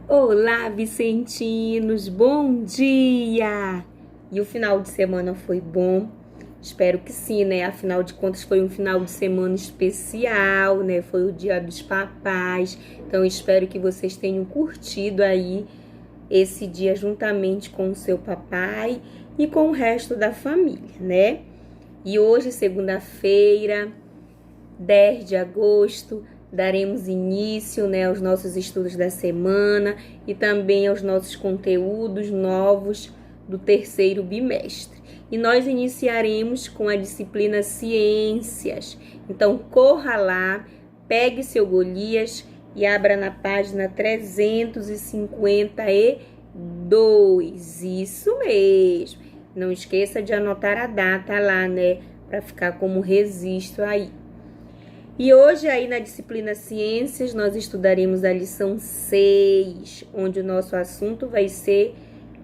Olá, vicentinos, bom dia! E o final de semana foi bom? Espero que sim, né? Afinal de contas, foi um final de semana especial, né? Foi o Dia dos Papais. Então, espero que vocês tenham curtido aí esse dia juntamente com o seu papai e com o resto da família, né? E hoje, segunda-feira, 10 de agosto, daremos início, né, aos nossos estudos da semana e também aos nossos conteúdos novos do terceiro bimestre. E nós iniciaremos com a disciplina Ciências. Então, corra lá, pegue seu Golias e abra na página 352. Isso mesmo. Não esqueça de anotar a data lá, né, para ficar como registro aí. E hoje aí na disciplina Ciências nós estudaremos a lição 6, onde o nosso assunto vai ser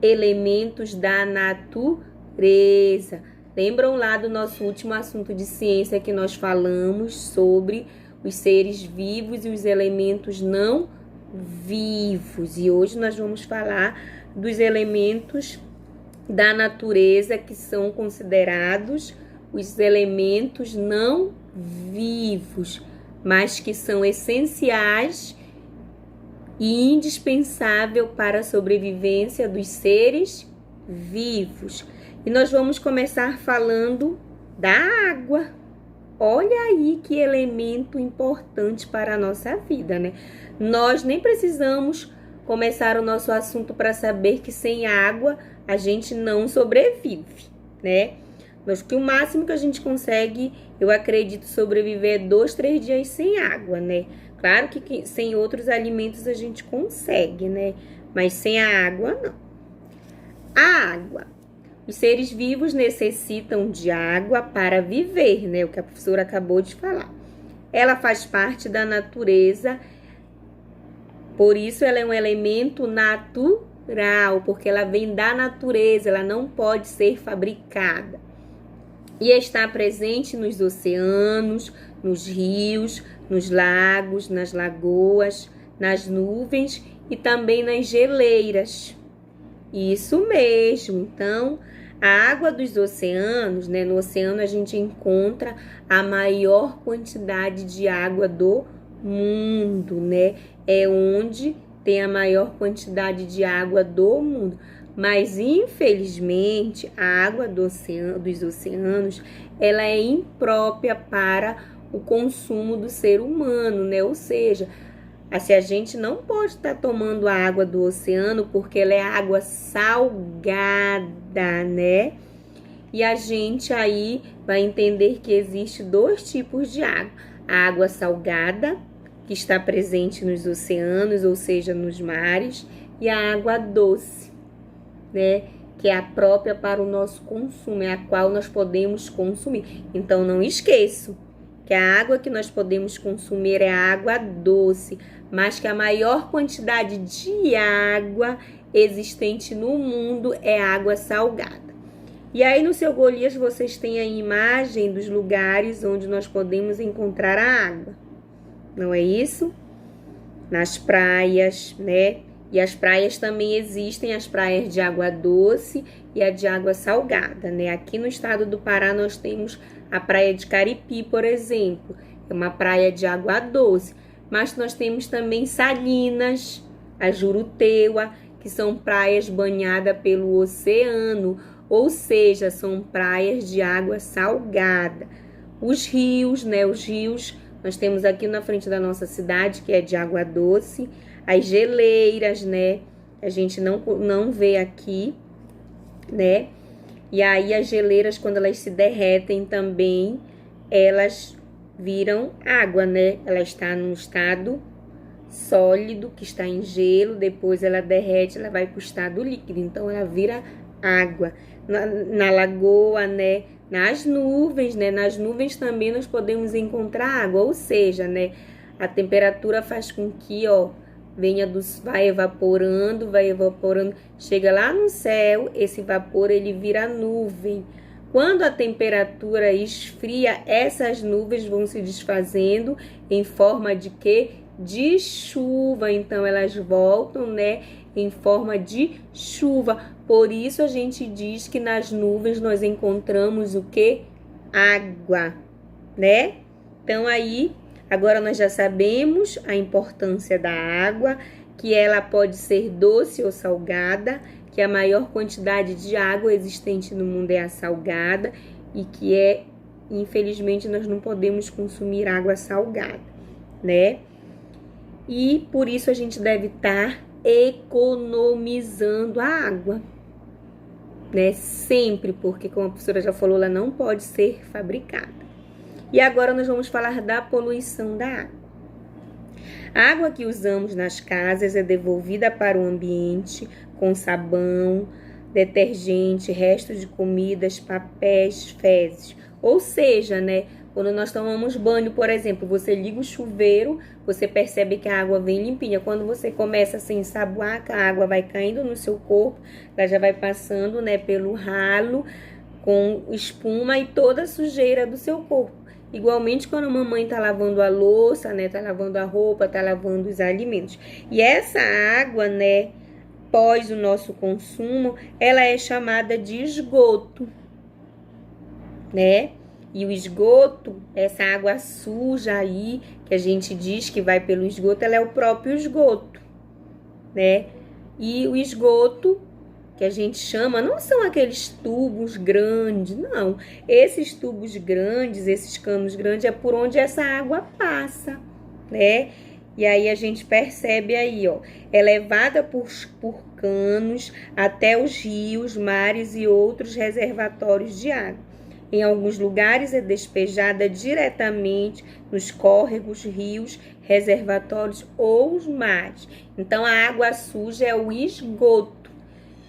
elementos da natureza. Lembram lá do nosso último assunto de ciência que nós falamos sobre os seres vivos e os elementos não vivos. E hoje nós vamos falar dos elementos da natureza que são considerados os elementos não vivos, mas que são essenciais e indispensável para a sobrevivência dos seres vivos. E nós vamos começar falando da água. Olha aí que elemento importante para a nossa vida, né? Nós nem precisamos começar o nosso assunto para saber que sem água a gente não sobrevive, né? Mas que o máximo que a gente consegue, eu acredito, sobreviver 2, 3 dias sem água, né? Claro que sem outros alimentos a gente consegue, né? Mas sem a água, não. A água. Os seres vivos necessitam de água para viver, né? O que a professora acabou de falar. Ela faz parte da natureza, por isso ela é um elemento natural, porque ela vem da natureza, ela não pode ser fabricada. E está presente nos oceanos, nos rios, nos lagos, nas lagoas, nas nuvens e também nas geleiras. Isso mesmo. Então, a água dos oceanos, né? No oceano a gente encontra a maior quantidade de água do mundo, né? É onde tem a maior quantidade de água do mundo. Mas, infelizmente, a água dos oceanos, ela é imprópria para o consumo do ser humano, né? Ou seja, assim, a gente não pode estar tomando a água do oceano porque ela é água salgada, né? E a gente aí vai entender que existe 2 tipos de água. A água salgada, que está presente nos oceanos, ou seja, nos mares, e a água doce, né, que é a própria para o nosso consumo, é a qual nós podemos consumir. Então, não esqueçam que a água que nós podemos consumir é a água doce, mas que a maior quantidade de água existente no mundo é água salgada. E aí, no seu Golias, vocês têm a imagem dos lugares onde nós podemos encontrar a água. Não é isso? Nas praias, né? E as praias também existem, as praias de água doce e a de água salgada, né? Aqui no estado do Pará nós temos a praia de Caripi, por exemplo. É uma praia de água doce. Mas nós temos também Salinas, a Juruteua, que são praias banhadas pelo oceano. Ou seja, são praias de água salgada. Os rios, né? Os rios nós temos aqui na frente da nossa cidade, que é de água doce. As geleiras, né? A gente não vê aqui, né? E aí as geleiras, quando elas se derretem também, elas viram água, né? Ela está num estado sólido, que está em gelo, depois ela derrete, ela vai para o estado líquido. Então, ela vira água. Na lagoa, né? Nas nuvens, né? Nas nuvens também nós podemos encontrar água, ou seja, né? A temperatura faz com que, ó, vai evaporando, chega lá no céu, esse vapor ele vira nuvem. Quando a temperatura esfria, essas nuvens vão se desfazendo em forma de quê? de chuva. Então, elas voltam, né, em forma de chuva. Por isso, a gente diz que nas nuvens nós encontramos o quê? Água, né? Então, aí, agora nós já sabemos a importância da água, que ela pode ser doce ou salgada, que a maior quantidade de água existente no mundo é a salgada e que infelizmente, nós não podemos consumir água salgada, né? E por isso a gente deve estar economizando a água, né? Sempre, porque como a professora já falou, ela não pode ser fabricada. E agora nós vamos falar da poluição da água. A água que usamos nas casas é devolvida para o ambiente com sabão, detergente, restos de comidas, papéis, fezes. Ou seja, né, quando nós tomamos banho, por exemplo, você liga o chuveiro, você percebe que a água vem limpinha. Quando você começa a se ensaboar, a água vai caindo no seu corpo, ela já vai passando, né, pelo ralo com espuma e toda a sujeira do seu corpo. Igualmente quando a mamãe tá lavando a louça, né, tá lavando a roupa, tá lavando os alimentos. E essa água, né, após o nosso consumo, ela é chamada de esgoto, né? E o esgoto, essa água suja aí, que a gente diz que vai pelo esgoto, ela é o próprio esgoto, né? E o esgoto, que a gente chama, não são aqueles tubos grandes, não. Esses tubos grandes, esses canos grandes, é por onde essa água passa, né? E aí a gente percebe aí, ó, é levada por canos até os rios, mares e outros reservatórios de água. Em alguns lugares é despejada diretamente nos córregos, rios, reservatórios ou os mares. Então, a água suja é o esgoto.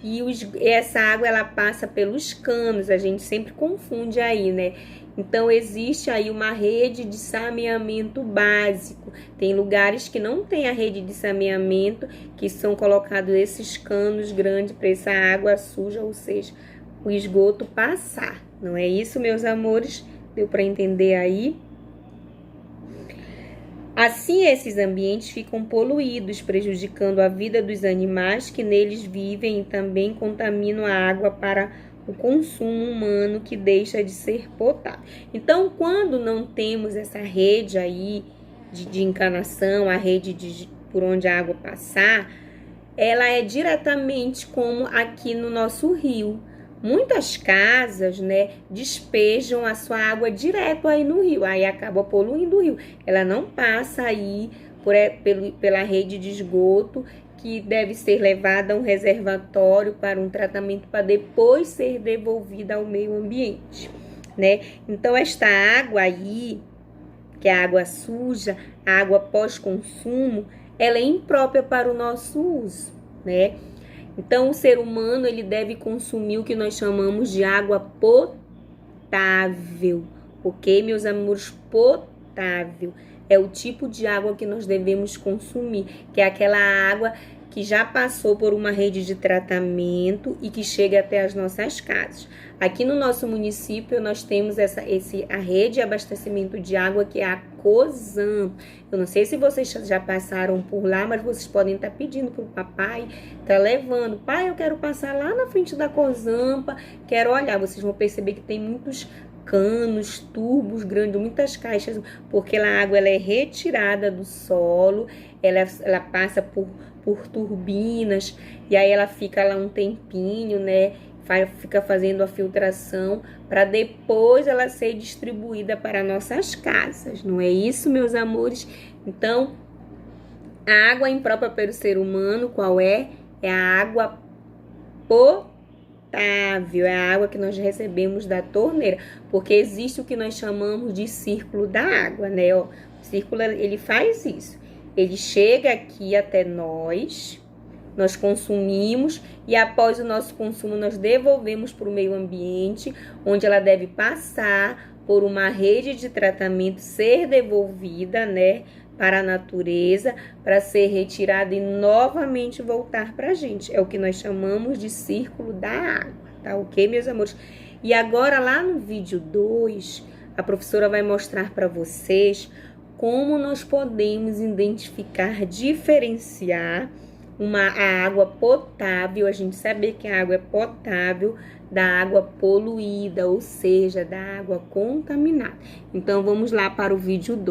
E essa água, ela passa pelos canos, a gente sempre confunde aí, né? Então, existe aí uma rede de saneamento básico. Tem lugares que não tem a rede de saneamento, que são colocados esses canos grandes para essa água suja, ou seja, o esgoto passar. Não é isso, meus amores? Deu para entender aí? Assim, esses ambientes ficam poluídos, prejudicando a vida dos animais que neles vivem e também contaminam a água para o consumo humano, que deixa de ser potável. Então, quando não temos essa rede aí de encanação, a rede por onde a água passar, ela é diretamente como aqui no nosso rio. Muitas casas, né, despejam a sua água direto aí no rio, aí acaba poluindo o rio. Ela não passa aí pela rede de esgoto, que deve ser levada a um reservatório para um tratamento para depois ser devolvida ao meio ambiente, né? Então, esta água aí, que é a água suja, a água pós-consumo, ela é imprópria para o nosso uso, né? Então, o ser humano, ele deve consumir o que nós chamamos de água potável, ok, meus amores? Potável é o tipo de água que nós devemos consumir, que é aquela água que já passou por uma rede de tratamento e que chega até as nossas casas. Aqui no nosso município, nós temos a rede de abastecimento de água, que é a Cosan. Eu não sei se vocês já passaram por lá, mas vocês podem estar pedindo para o papai, tá levando. Pai, eu quero passar lá na frente da Cosampa, quero olhar. Vocês vão perceber que tem muitos canos, tubos grandes, muitas caixas, porque a água ela é retirada do solo, ela passa por turbinas, e aí ela fica lá um tempinho, né? Fica fazendo a filtração para depois ela ser distribuída para nossas casas, não é isso, meus amores? Então, a água imprópria para o ser humano, qual é? É a água potável, é a água que nós recebemos da torneira, porque existe o que nós chamamos de círculo da água, né? O círculo, ele faz isso, ele chega aqui até nós consumimos e após o nosso consumo nós devolvemos para o meio ambiente, onde ela deve passar por uma rede de tratamento, ser devolvida, né, para a natureza, para ser retirada e novamente voltar para a gente. É o que nós chamamos de círculo da água, tá ok, meus amores? E agora lá no vídeo 2, a professora vai mostrar para vocês como nós podemos identificar, diferenciar a água potável, a gente saber que a água é potável da água poluída, ou seja, da água contaminada. Então, vamos lá para o vídeo 2.